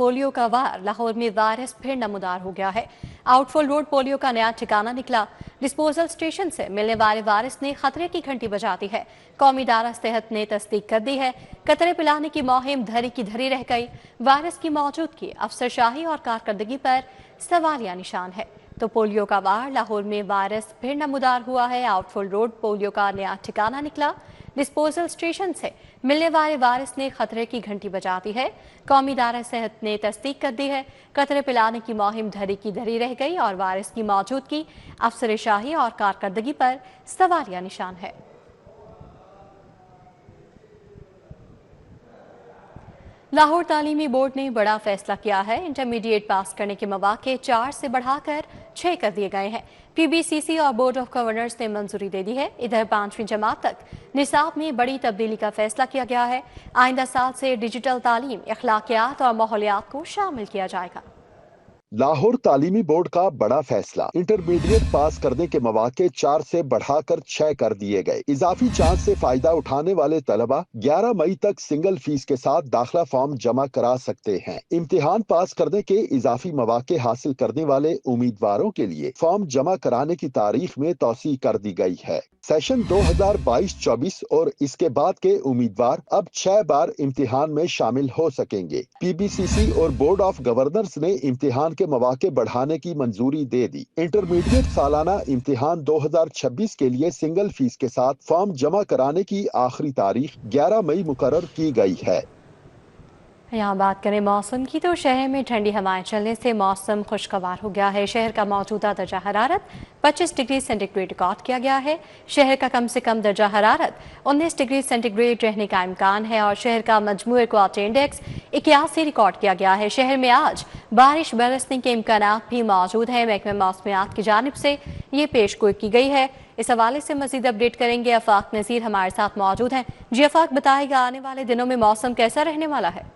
Polio का वार, लाहौर में virus फिर नमूदार हो गया है। आउटफॉल रोड पोलियो का नया ठिकाना निकला। डिस्पोजल स्टेशन से मिलने वाले वायरस ने खतरे की घंटी बजा दी है। कौमी इदारा सेहत ने तस्दीक कर दी है। कतरे पिलाने की मुहिम धरी की धरी रह गई। वायरस की मौजूदगी, अफसरशाही और कारकर्दगी पर सवालिया निशान है। तो पोलियो का वार, लाहौर में वायरस फिर नमूदार हुआ है। आउटफॉल रोड पोलियो का नया ठिकाना निकला। डिस्पोजल स्टेशन से मिलने वाले वायरस ने खतरे की घंटी बजा दी है। कौमी इदारा सेहत ने तस्दीक कर दी है। कतरे पिलाने की मुहिम धरी की धरी रह गई और वायरस की मौजूदगी, अफसरशाही और कारकर्दगी पर सवालिया निशान है। लाहौर तालीमी बोर्ड ने बड़ा फैसला किया है। इंटरमीडिएट पास करने के मौके 4 से बढ़ाकर 6 कर दिए गए हैं। PBCC और बोर्ड ऑफ गवर्नर्स ने मंजूरी दे दी है। इधर 5वीं जमात तक निसाब में बड़ी तब्दीली का फैसला किया गया है। आइंदा साल से डिजिटल तालीम, अखलाकियात और माहौलियात को शामिल किया जाएगा। लाहौर तालीमी बोर्ड का बड़ा फैसला, इंटरमीडिएट पास करने के मौके 4 से बढ़ाकर 6 कर दिए गए। इजाफी चांस से फायदा उठाने वाले तलबा 11 मई तक सिंगल फीस के साथ दाखिला फॉर्म जमा करा सकते हैं। इम्तिहान पास करने के इजाफी मौके हासिल करने वाले उम्मीदवारों के लिए फॉर्म जमा कराने की तारीख में तौसी कर दी गई है। सेशन 2022-24 और इसके बाद के उम्मीदवार अब 6 बार इम्तिहान में शामिल हो सकेंगे। PBCC और बोर्ड ऑफ गवर्नर्स ने इम्तिहान के मौके बढ़ाने की मंजूरी दे दी। इंटरमीडिएट सालाना इम्तिहान 2026 के लिए सिंगल फीस के साथ फॉर्म जमा कराने की आखिरी तारीख 11 मई मुकर्रर की गई है। यहाँ बात करें मौसम की, तो शहर में ठंडी हवाएं चलने से मौसम खुशगवार हो गया है। शहर का मौजूदा दर्जा हरारत 25 डिग्री सेंटीग्रेड रिकॉर्ड किया गया है। शहर का कम से कम दर्जा हरारत 19 डिग्री सेंटीग्रेड रहने का इम्कान है और शहर का मजमूई क्वार्टर इंडेक्स 81 रिकॉर्ड किया गया है। शहर में आज बारिश बरसने के इम्कान भी मौजूद है। महकमे मौसमियात की जानिब से ये पेशगोई की गई है। इस हवाले से मजीद अपडेट करेंगे आफाक नज़ीर हमारे साथ मौजूद हैं। जी आफाक, बताएगा आने वाले दिनों में मौसम कैसा रहने वाला है?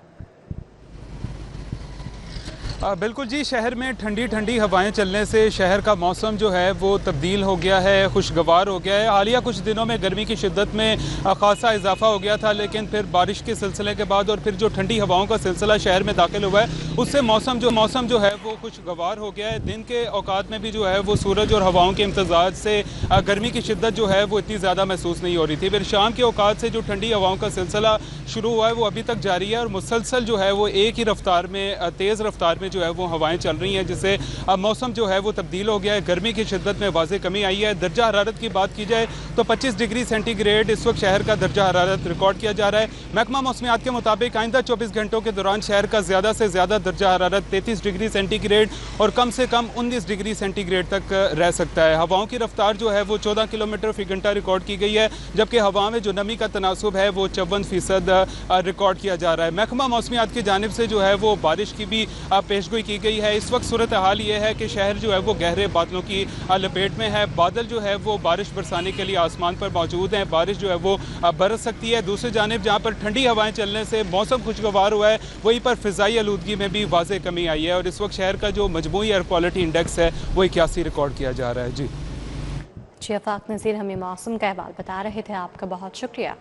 बिल्कुल जी, शहर में ठंडी ठंडी हवाएं चलने से शहर का मौसम जो है वो तब्दील हो गया है, खुशगवार हो गया है। हालिया कुछ दिनों में गर्मी की शिद्दत में खासा इजाफा हो गया था, लेकिन फिर बारिश के सिलसिले के बाद और फिर जो ठंडी हवाओं का सिलसिला शहर में दाखिल हुआ है, उससे मौसम जो है वो खुशगवार हो गया है। दिन के औकात में भी जो है वो सूरज और हवाओं के इम्तजाज से गर्मी की शिद्दत जो है वो इतनी ज़्यादा महसूस नहीं हो रही थी। फिर शाम के औकात से जो ठंडी हवाओं का सिलसिला शुरू हुआ है वो अभी तक जारी है और मुसलसल जो है वो एक ही रफ्तार में, तेज़ रफ्तार में जो है वो हवाएं चल रही हैं, जिससे मौसम जो है वो तब्दील हो गया है। गर्मी की शिद्दत में वाज़े कमी आई है। दर्जा हरारत की बात की जाए तो 25 डिग्री सेंटीग्रेड इस वक्त शहर का दर्जा हरारत रिकॉर्ड किया जा रहा है। महकमा मौसमियात के मुताबिक आइंदा 24 घंटों के दौरान शहर का ज़्यादा से ज़्यादा दर्जा हरारत 33 डिग्री सेंटीग्रेड और कम से कम 19 डिग्री सेंटीग्रेड तक रह सकता है। हवाओं की रफ्तार जो है वो 14 किलोमीटर फी घंटा रिकॉर्ड की गई है, जबकि हवा में जो नमी का तनासुब है वो 54% रिकॉर्ड किया जा रहा है। महकमा मौसमियात की जानिब से जो है वो बारिश की भी पेशगोई की गई है। इस वक्त सूरत हाल ये है कि शहर जो है वो गहरे बादलों की लपेट में है। बादल जो है वो बारिश बरसाने के लिए आसमान पर मौजूद हैं। बारिश जो है वो बरस सकती है। दूसरी जानिब जहाँ पर ठंडी हवाएं चलने से मौसम खुशगवार हुआ है, वहीं पर फ़िज़ाई आलूदगी में भी वाज़े कमी आई है और इस वक्त शहर का जो मजमूई एयर क्वालिटी इंडेक्स है वो 81 रिकॉर्ड किया जा रहा है। जी आफाक नज़ीर हमें मौसम का अहवाल बता रहे थे, आपका बहुत शुक्रिया।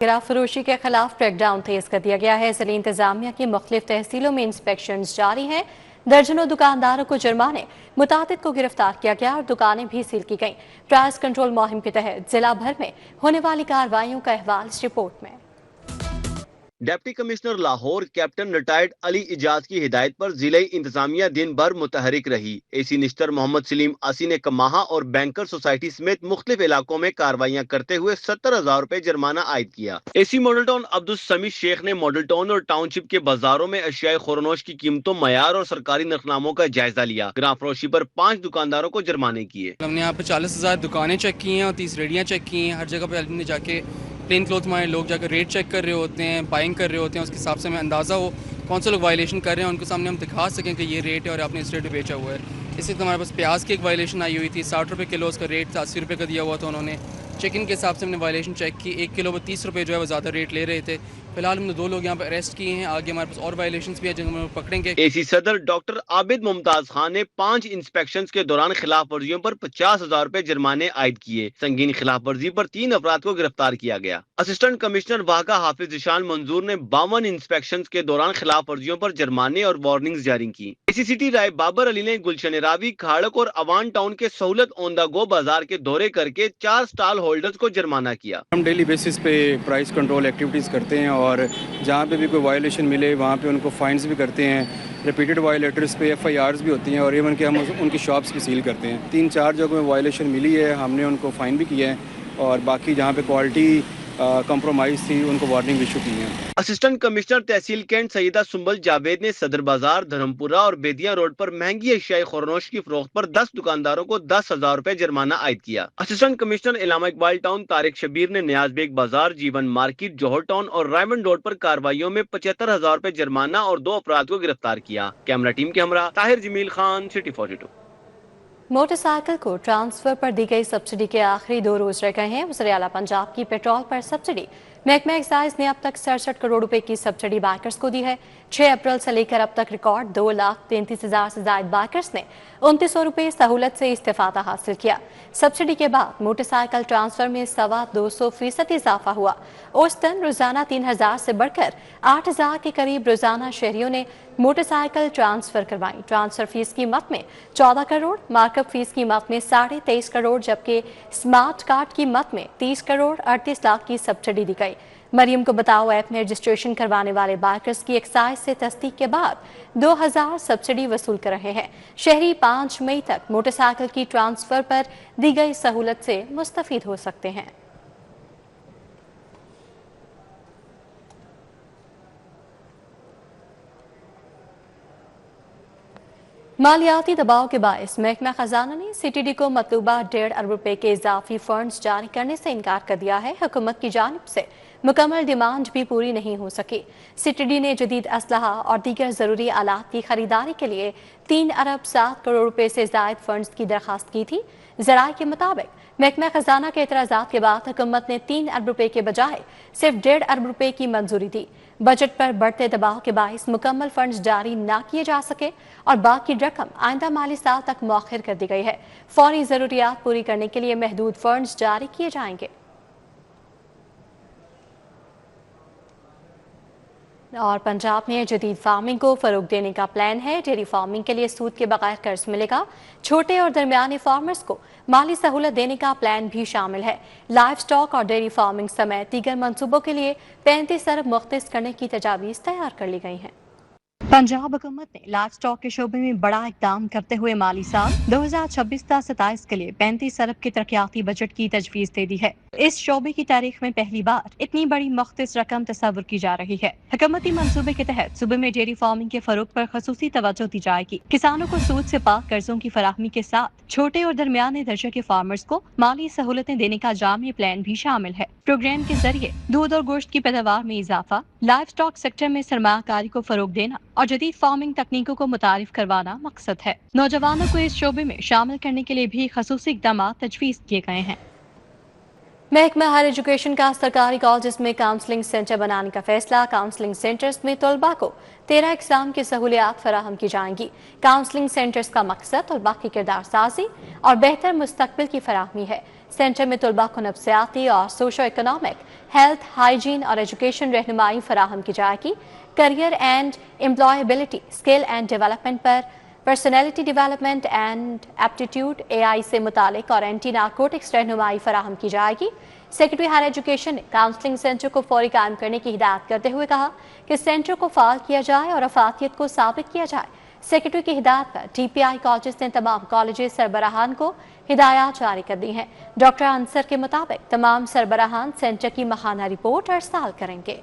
शराब फरोशी के खिलाफ क्रैकडाउन तेज कर दिया गया है। ज़िला इंतजामिया की मुख्तलिफ तहसीलों में इंस्पेक्शन जारी हैं। दर्जनों दुकानदारों को जुर्माने, मुतादिद को गिरफ्तार किया गया और दुकानें भी सील की गईं। प्राइस कंट्रोल मुहिम के तहत जिला भर में होने वाली कार्रवाइयों का अहवाल इस रिपोर्ट में। Deputy commissioner Lahore captain retired Ali Ijaz की हिदायत पर जिले इंतजामिया दिन भर मुतहरिक रही। एसी निस्टर मोहम्मद सलीम आसी ने कमाहा और बैंकर सोसाइटी समेत मुख्तलिफ इलाकों में कार्रवाइयां करते हुए 70,000 रुपए जुर्माना आयद किया। AC Model Town Abdul Samid Sheikh ने मॉडल टाउन और टाउनशिप के बाजारों में अशियाए खुरनोश की कीमतों, मयार और सरकारी नखनामों का जायजा लिया। ग्राम फरोशी पर 5 दुकानदारों को जुर्माने किए। हमने यहाँ पे 40,000 दुकानें चेक की हैं और 30 रेडियाँ चेक की हैं। हर जगह पे हमने जाके प्लेन क्लोथ में लोग जाकर रेट चेक कर रहे होते हैं, बाइंग कर रहे होते हैं, उसके हिसाब से हमें अंदाज़ा हो कौन से लोग वायलेशन कर रहे हैं, उनके सामने हम दिखा सकें कि ये रेट है और आपने इस रेट पे बेचा हुआ है। इसी तरह हमारे पास प्याज की एक वायलेशन आई हुई थी, 60 रुपये किलो उसका रेट था, 80 रुपये का दिया हुआ था उन्होंने। चिकन के हिसाब से हमने वायलेशन चेक की, 1 किलो में 30 रुपये जो है वो ज़्यादा रेट ले रहे थे। فی الحال ہم نے 2 لوگ یہاں پہ اریسٹ کیے ہیں. آگے ہمارے پاس اور وائلیشنس بھی ہیں جن کو ہم پکڑیں گے. AC صدر ڈاکٹر عابد ممتاز خان نے 5 انسپیکشنز کے دوران خلاف ورزیوں پر 50,000 روپے جرمانے عائد کیے. سنگین خلاف ورزی پر 3 افراد کو گرفتار کیا گیا. اسسٹنٹ کمشنر واقعہ حافظ ذیشان منظور نے 52 انسپیکشنز کے دوران خلاف ورزیوں پر جرمانے اور وارننگز جاری کی. AC سٹی رائے بابر علی نے گلشن راوی، کھاڑک اور اوان ٹاؤن کے سہولت آن دا گو بازار کے دورے کر کے 4 اسٹال ہولڈرز کو جرمانہ کیا. ہم ڈیلی بیسس پہ پرائس کنٹرول ایکٹیویٹیز کرتے ہیں اور جہاں پہ بھی کوئی وائلیشن ملے وہاں پہ ان کو فائنز بھی کرتے ہیں. ریپیٹڈ وائلیٹرز پہ FIRs بھی ہوتی ہیں اور ایون کہ ہم ان کی شاپس بھی سیل کرتے ہیں. 3-4 جگہوں میں وائلیشن ملی ہے، ہم نے ان کو فائن بھی کیا ہے اور باقی جہاں پہ کوالٹی کمپرومائز تھی ان کو وارننگ ایشو کی ہے. اسسٹنٹ کمشنر تحصیل کینٹ سیدہ سنبل جاوید نے صدر بازار، دھرمپورہ اور بیدیا روڈ پر مہنگی اشیاء خورنوش کی فروخت پر 10 دکانداروں کو 10,000 روپے جرمانہ عائد کیا. اسسٹنٹ کمشنر علامہ اقبال ٹاؤن طارق شبیر نے نیاز بیگ بازار، جیون مارکیٹ، جوہر ٹاؤن اور رائمنڈ روڈ پر کارروائیوں میں 75,000 روپے جرمانہ اور 2 افراد کو گرفتار کیا. کیمرہ ٹیم کے ہمراہ طاہر جمیل خان، سٹی 42. موٹر سائیکل کو ٹرانسفر پر دی گئی سبسڈی کے آخری 2 روز رہ گئے ہیں. وزیر اعلیٰ پنجاب کی پیٹرول پر سبسڈی. محکمہ ایکسائز نے اب تک 67 کروڑ روپے کی سبسڈی بائکرز کو دی ہے. 6 اپریل سے لے کر اب تک ریکارڈ 2,33,000 سے زائد بائکرز نے 2,900 روپے سہولت سے استفادہ حاصل کیا. سبسڈی کے بعد موٹر سائیکل ٹرانسفر میں 200% اضافہ ہوا. اوسطن روزانہ 3,000 سے بڑھ کر 8,000 کے قریب روزانہ شہریوں نے موٹر سائیکل ٹرانسفر کروائیں. ٹرانسفر فیس قیمت میں 14 کروڑ، مارک اپ فیس قیمت میں 23.5 کروڑ جبکہ اسمارٹ کارڈ قیمت میں 30 کروڑ 38 لاکھ کی سبسڈی دی گئی. مریم کو بتاؤ ایپ میں رجسٹریشن کروانے والے بائکرز کی ایکسائز سے تصدیق کے بعد 2,000 سبسڈی وصول کر رہے ہیں. شہری 5 مئی تک موٹر سائیکل کی ٹرانسفر پر دی گئی سہولت سے مستفید ہو سکتے ہیں. مالیاتی دباؤ کے باعث محکمہ خزانہ نے CTD کو مطلوبہ 1.5 ارب روپے کے اضافی فنڈز جاری کرنے سے انکار کر دیا ہے. حکومت کی جانب سے مکمل ڈیمانڈ بھی پوری نہیں ہو سکی. CTD نے جدید اسلحہ اور دیگر ضروری آلات کی خریداری کے لیے 3 ارب 7 کروڑ روپے سے زائد فنڈز کی درخواست کی تھی. ذرائع کے مطابق محکمہ خزانہ کے اعتراضات کے بعد حکومت نے 3 ارب روپے کے بجائے صرف 1.5 ارب روپے کی منظوری دی. بجٹ پر بڑھتے دباؤ کے باعث مکمل فنڈز جاری نہ کیے جا سکے اور باقی رقم آئندہ مالی سال تک مؤخر کر دی گئی ہے. فوری ضروریات پوری کرنے کے لیے محدود فنڈز جاری کیے جائیں گے. اور پنجاب میں جدید فارمنگ کو فروغ دینے کا پلان ہے. ڈیری فارمنگ کے لیے سود کے بغیر قرض ملے گا. چھوٹے اور درمیانے فارمرز کو مالی سہولت دینے کا پلان بھی شامل ہے. لائف سٹاک اور ڈیری فارمنگ سمیت دیگر منصوبوں کے لیے 35 ارب مختص کرنے کی تجاویز تیار کر لی گئی ہیں. پنجاب حکومت نے لائف سٹاک کے شعبے میں بڑا اقدام کرتے ہوئے مالی سال 2026-27 کے لیے 35 ارب کے ترقیاتی بجٹ کی تجویز دے دی ہے. اس شعبے کی تاریخ میں پہلی بار اتنی بڑی مختص رقم تصور کی جا رہی ہے. حکومتی منصوبے کے تحت صوبے میں ڈیری فارمنگ کے فروغ پر خصوصی توجہ دی جائے گی. کسانوں کو سود سے پاک قرضوں کی فراہمی کے ساتھ چھوٹے اور درمیانے درجے کے فارمرز کو مالی سہولتیں دینے کا جامع پلان بھی شامل ہے. پروگرام کے ذریعے دودھ اور گوشت کی پیداوار میں اضافہ، لائف سٹاک سیکٹر میں سرمایہ کاری کو فروغ دینا اور جدید فارمنگ تکنیکوں کو متعارف کروانا مقصد ہے. نوجوانوں کو اس شعبے میں شامل کرنے کے لیے بھی خصوصی اقدامات تجویز کیے گئے ہیں. محکمہ ہائر ایجوکیشن کا سرکاری کالجز میں کاؤنسلنگ سینٹر بنانے کا فیصلہ. کاؤنسلنگ سینٹرز میں طلباء کو 13 اقسام کی سہولیات فراہم کی جائیں گی. کاؤنسلنگ سینٹرز کا مقصد طلباء کی کردار سازی اور بہتر مستقبل کی فراہمی ہے. سینٹر میں طلباء کو نفسیاتی اور سوشو اکنامک، ہیلتھ، ہائیجین اور ایجوکیشن رہنمائی فراہم کی جائے گی. Career and employability, skill and development پر، personality development and aptitude, AI سے متعلق اور اینٹی نارکوٹکس رہنمائی فراہم کی جائے گی. سیکرٹری ہائر ایجوکیشن نے کاؤنسلنگ سینٹر کو فوری قائم کرنے کی ہدایت کرتے ہوئے کہا کہ سینٹر کو فعال کیا جائے اور افادیت کو ثابت کیا جائے. سیکرٹری کی ہدایت پر TPI کالجز نے تمام کالجز سربراہان کو ہدایات جاری کر دی ہیں. ڈاکٹر انصر کے مطابق تمام سربراہان سینٹر کی ماہانہ رپورٹ ارسال کریں گے.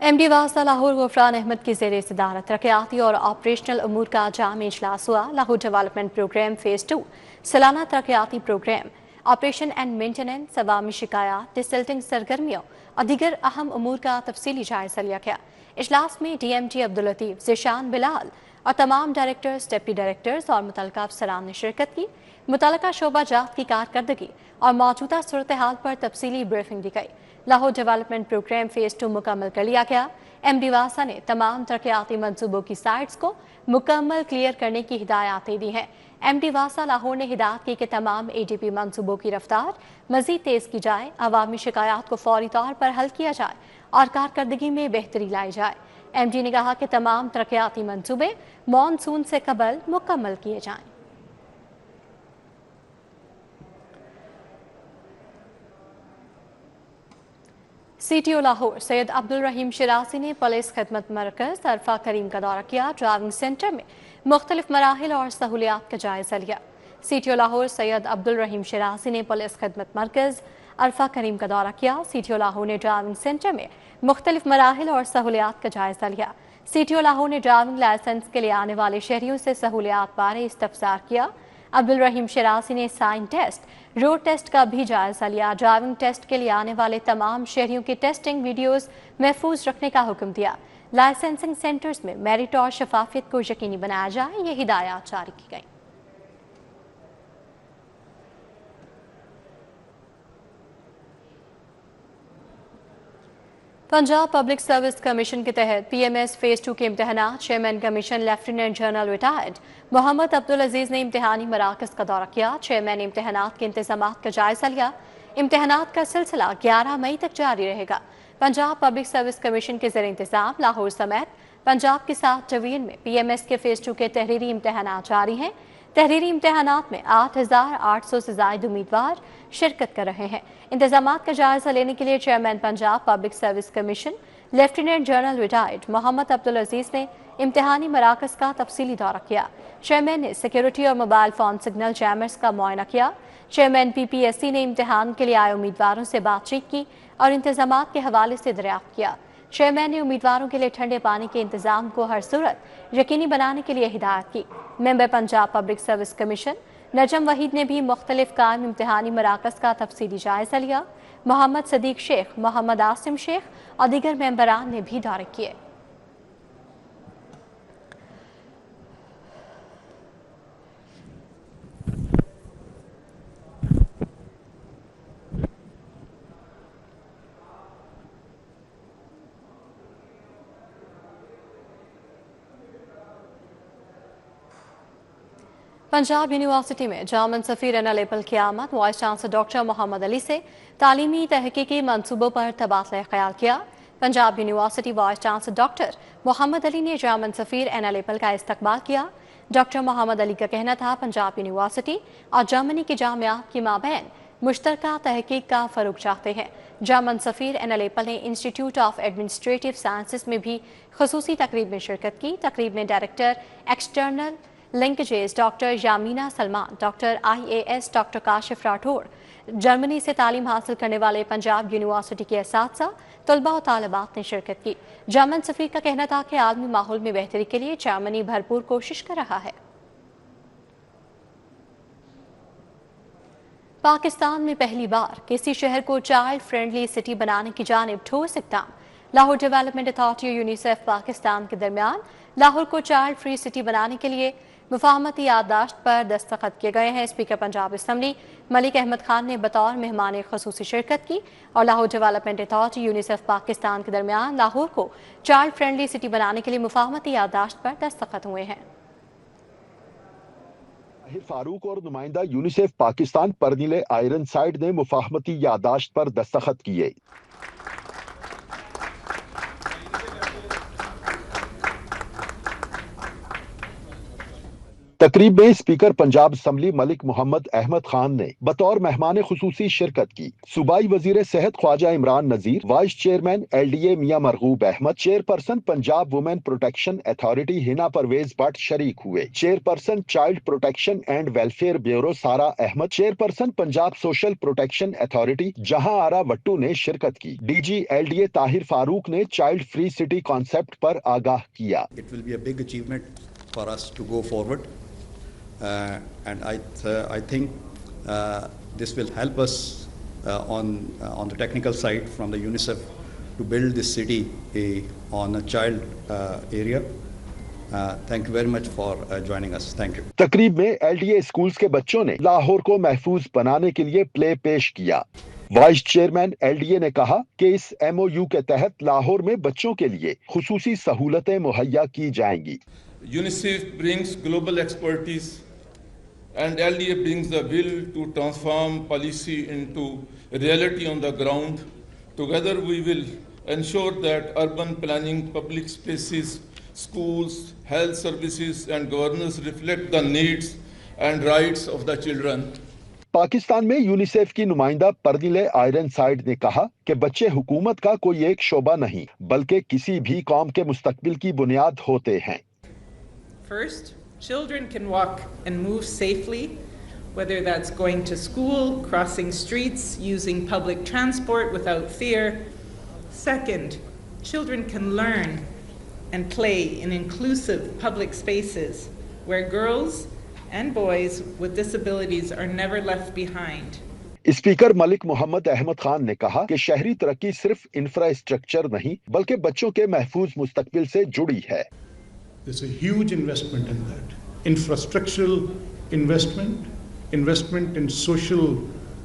MD واسطہ لاہور غفران احمد کی زیر صدارت ترقیاتی اور آپریشنل امور کا جامع اجلاس ہوا. لاہور ڈیولپمنٹ پروگرام فیز 2 سالانہ ترقیاتی پروگرام، آپریشن اینڈ مینٹیننس، عوامی شکایات، ڈسلٹنگ سرگرمیوں اور دیگر اہم امور کا تفصیلی جائزہ لیا گیا. اجلاس میں DMD عبداللطیف، ذیشان بلال، और तमाम डायरेक्टर्स, डिप्टी डायरेक्टर्स और मुतल्लिका अफसरान ने शिरकत की। मुतल्लिका शोबा जात की कारकर्दगी और मौजूदा सूरत हाल पर तफसीली ब्रीफिंग दी गई। लाहौर डेवलपमेंट प्रोग्राम फेज़ 2 मुकम्मल कर लिया गया। MD वासा ने तमाम तरक्याती मंसूबों की साइट्स को मुकम्मल क्लियर करने की हिदायतें दी हैं। MD वासा लाहौर ने हिदायत की कि तमाम ADP मंसूबों की रफ्तार मजीद तेज़ की जाए, अवामी शिकायत को फौरी तौर पर हल किया जाए और कारकर्दगी में बेहतरी लाई जाए। MD ने कहा कि तमाम तरक्याती मंसूबे मानसून से कबल मुकम्मल किए जाएं। CTO लाहौर सैयद अब्दुल रहीम शिराजी ने पुलिस खिदमत मरकज अरफा करीम का दौरा किया। ड्राइविंग सेंटर में मुख्तलिफ मराहिल और सहूलियात का जायजा लिया। CTO लाहौर सैयद अब्दुल रहीम शिराजी ने पुलिस खिदमत मरकज अरफा करीम का दौरा किया। CTO लाहौर ने ड्राइविंग सेंटर में मुख्तलिफ मराहिल और सहूलियात का जायजा लिया। CTO लाहौर ने ड्राइविंग लाइसेंस के लिए आने वाले शहरियों से सहूलियात बारे इस्तफसार किया। अब्दुल रहीम शिराजी ने साइन टेस्ट, रोड टेस्ट का भी जायजा लिया। ड्राइविंग टेस्ट के लिए आने वाले तमाम शहरियों की टेस्टिंग वीडियोस महफूज रखने का हुक्म दिया। लाइसेंसिंग सेंटर्स में मेरिट और शफाफियत को यकीनी बनाया जाए, ये हिदायत जारी की गई। पंजाब पब्लिक सर्विस कमीशन के तहत PMS फेज़ 2 के इम्तहानात chairman commission lieutenant general retired Mohammad Abdul Aziz ने इम्तहानी मराकज़ का दौरा किया। चेयरमैन ने इम्तहानात के इंतजामात का जायजा लिया। इम्तहानात का सिलसिला 11 मई तक जारी रहेगा। पंजाब पब्लिक सर्विस कमीशन के ज़ेर इंतज़ाम लाहौर समेत पंजाब की 7 डिवीजन में PMS के फेज़ 2 के तहरीरी इम्तहानात जारी हैं। तहरीरी इम्तहानात में 8,800 से ज़ायद उम्मीदवार शिरकत कर रहे हैं। इंतजामात का जायजा लेने के लिए chairman Punjab public service commission lieutenant general retired Mohammad Abdul Aziz ने इम्तहानी मराकज़ का तफसीली दौरा किया। चेयरमैन ने सिक्योरिटी और मोबाइल फोन सिग्नल जैमर्स का मुआयना किया। चेयरमैन PPSC ने इम्तहान के लिए आए उम्मीदवारों से बातचीत की और इंतजामात के हवाले से दरियाफ्त किया। चेयरमैन ने उम्मीदवारों के लिए ठंडे पानी के इंतजाम को हर सूरत यकीनी बनाने के लिए हिदायत की। Member Punjab public service commission Najam Waheed ने भी मुख्तलिफ कायम इम्तहानी मराकज़ का तफसीली जायजा लिया। मोहम्मद सदीक शेख, मोहम्मद आसिम शेख और दीगर मेंबरान ने भी दौरे किए। पंजाब यूनिवर्सिटी में जामन सफ़ीर NLAPL की आमद। Vice chancellor doctor Mohammad Ali से तालीमी तहकीकी मंसूबों पर तबादला ख्याल किया। Punjab university vice chancellor doctor Mohammad Ali ने जामन सफ़ीर NLAPL का इस्तकबाल किया। डॉक्टर मोहम्मद अली का कहना था पंजाब यूनिवर्सिटी और जर्मनी की जामियात की माबैन मुश्तरका तहकीक का फ़रोग चाहते हैं। जामन सफ़ीर NLAPL ने इंस्टीट्यूट ऑफ एडमिनिस्ट्रेटिव साइंसेस में भी खसूसी तकरीब में शिरकत की। तकरीब में director external linkages doctor Yamina Salman, doctor IAS doctor Kashif Rathore, Germany से तालीम हासिल करने वाले पंजाब यूनिवर्सिटी के असातिज़ा, तलबा और तालिबात ने शिरकत की। जामन सफ़ीर का कहना था कि आलमी माहौल में बेहतरी के लिए जर्मनी भरपूर कोशिश कर रहा है। पाकिस्तान में पहली बार किसी शहर को चाइल्ड फ्रेंडली सिटी बनाने की जानिब ठोस इक़दाम। लाहौर डेवलपमेंट अथॉरिटी और यूनिसेफ पाकिस्तान के दरमियान लाहौर को चाइल्ड फ्री सिटी बनाने के लिए मुफाहमती याददाश्त पर दस्तखत किए गए हैं। स्पीकर पंजाब असम्बली मलिक अहमद खान ने बतौर मेहमान खसूसी शिरकत की और Lahore development authority UNICEF Pakistan के दरमियान लाहौर को चाइल्ड फ्रेंडली सिटी बनाने के लिए मुफाहमती याददाश्त पर दस्तखत हुए हैं। ताहिर फारूक और नुमाइंदा यूनिसेफ पाकिस्तान परनीले आयरनसाइड ने मुफाहमती याददाश्त पर दस्तखत किए। तकरीब में स्पीकर पंजाब असम्बली मलिक मोहम्मद अहमद खान ने बतौर मेहमान खुसूसी शिरकत की। सूबाई वजीर सेहत Khawaja Imran Nazir, vice chairman LDA Mian Marghoob Ahmad, chairperson Punjab women protection authority Hina Parvez Butt शरीक हुए। Chairperson child protection and welfare bureau Sara Ahmad, chairperson Punjab social protection authority Jahan Ara Wattoo ने शिरकत की। DG LDA ताहिर फारूक ने चाइल्ड फ्री सिटी कॉन्सेप्ट पर आगाह किया। It will be a big achievement for us to go forward. And I think this will help us on the technical side from the UNICEF to build this city on a child area. Thank you very much for joining us. Thank you. तकरीब में LDA schools के बच्चों ने लाहौर को महफूज बनाने के लिए प्ले पेश किया। वाइस चेयरमैन LDA ने कहा कि इस MOU के तहत लाहौर में बच्चों के लिए खुसूसी सहूलतें मुहैया की जाएंगी। UNICEF brings global expertise and LDA brings the will to transform policy into reality on the ground. Together we will ensure that urban planning, public spaces, schools, health services and governance reflect the needs and rights of the children. Pakistan में UNICEF की नुमाइंदा पर्दिले iron side ने कहा कि बच्चे हुकूमत का कोई एक शोबा नहीं बल्कि किसी भी कौम के मुस्तकबिल की बुनियाद होते हैं। First, children can walk and move safely, whether that's going to school, crossing streets, using public transport without fear. Second, children can learn and play in inclusive public spaces where girls and boys with disabilities are never left behind. Speaker Malik Mohammad Ahmad Khan ने कहा कि शहरी तरक्की सिर्फ infrastructure नहीं बल्कि बच्चों के महफूज मुस्तकबिल से जुड़ी है। There's a huge investment in that. Infrastructural investment, investment in social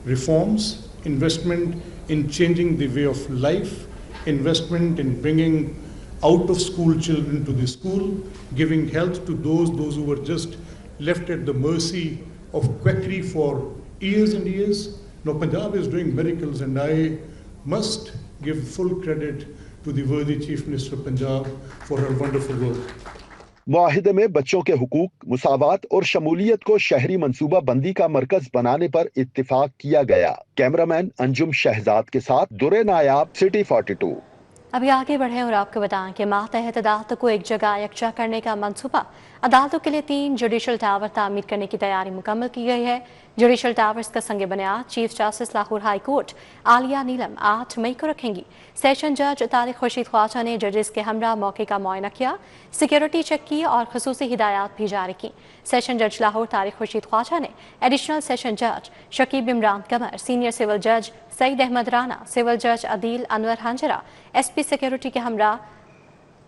reforms, investment in changing the way of life, investment in bringing out of school children to the school, giving health to those who were just left at the mercy of quackery for years and years. Now Punjab is doing miracles and I must give full credit to the worthy Chief Minister of Punjab for her wonderful work. मुआहिदे में बच्चों के हुकूक, मुसावात और शमूलियत को शहरी मंसूबा बंदी का मरकज बनाने पर इत्तिफाक किया गया। कैमरामैन अंजुम शहजाद के साथ दुरे नायाब, सिटी 42। अभी आगे बढ़े और आपको बताएं कि मातहत अदालतों को एक जगह यकजा करने का मंसूबा। अदालतों के लिए 3 जुडिशल टावर तामीर करने की तैयारी मुकम्मल की गई है। जुडिशल टावर्स का संग बुनियाद chief justice Lahore high court Aalia Neelum 8 मई को रखेंगी। सेशन जज तारिक खुर्शीद ख्वाजा ने जजेस के हमरा मौके का मुआयना किया, सिक्योरिटी चेक की और खसूसी हिदायत भी जारी की। सेशन जज लाहौर तारिक खुर्शीद ख्वाजा ने एडिशनल सेशन जज शकीब इमरान कमर, सीनियर सिविल जज सईद अहमद राना, सिविल जज अदील अनवर हंजरा, SP सिक्योरिटी के हमरा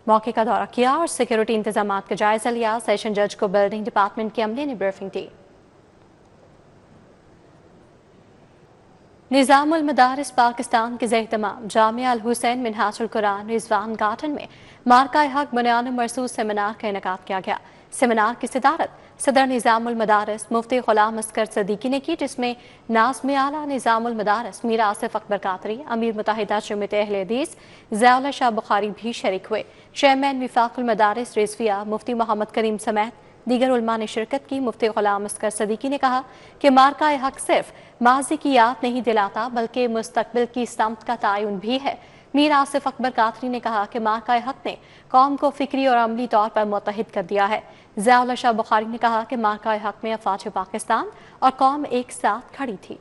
मौके का दौरा किया और सिक्योरिटी इंतजामात का जायजा लिया। सेशन जज को बिल्डिंग डिपार्टमेंट के अमले ने ब्रीफिंग दी। निज़ामुल मदारिस पाकिस्तान के ज़ेहतमाम जामिया अल हुसैन मिनहाजुल कुरान रिजवान गार्डन में मार्का हक बुनियाद मरसूस सेमिनार का इनेकाद किया गया। सेमिनार की सदारत सदर निज़ामुल मदारिस मुफ्ती गुलाम अस्कर सदीकी ने की, जिसमें नाज़्म आला निज़ामुल मदारिस मीर आसिफ अकबर कादरी, अमीर मुत्तहिदा जमात अहले हदीस ज़ियाउल्लाह शाह बुखारी भी शरीक हुए। चेयरमैन विफाकुल मदारिस रिजविया मुफ्ती मोहम्मद करीम समेत दीगर उलमा ने शिरकत की। मुफ्ती गुलाम अस्कर सदीकी ने कहा कि मार्का हक सिर्फ माजी की याद नहीं दिलाता बल्कि मुस्तकबिल की समत का तयन भी है। मीर आसिफ अकबर कादरी ने कहा कि मार्का हक ने कौम को फिक्री और अमली तौर पर मुत्तहिद कर दिया है। ज़ियाउल्लाह शाह बुखारी ने कहा कि मार्का हक में अफवाज पाकिस्तान और कौम एक साथ खड़ी थी।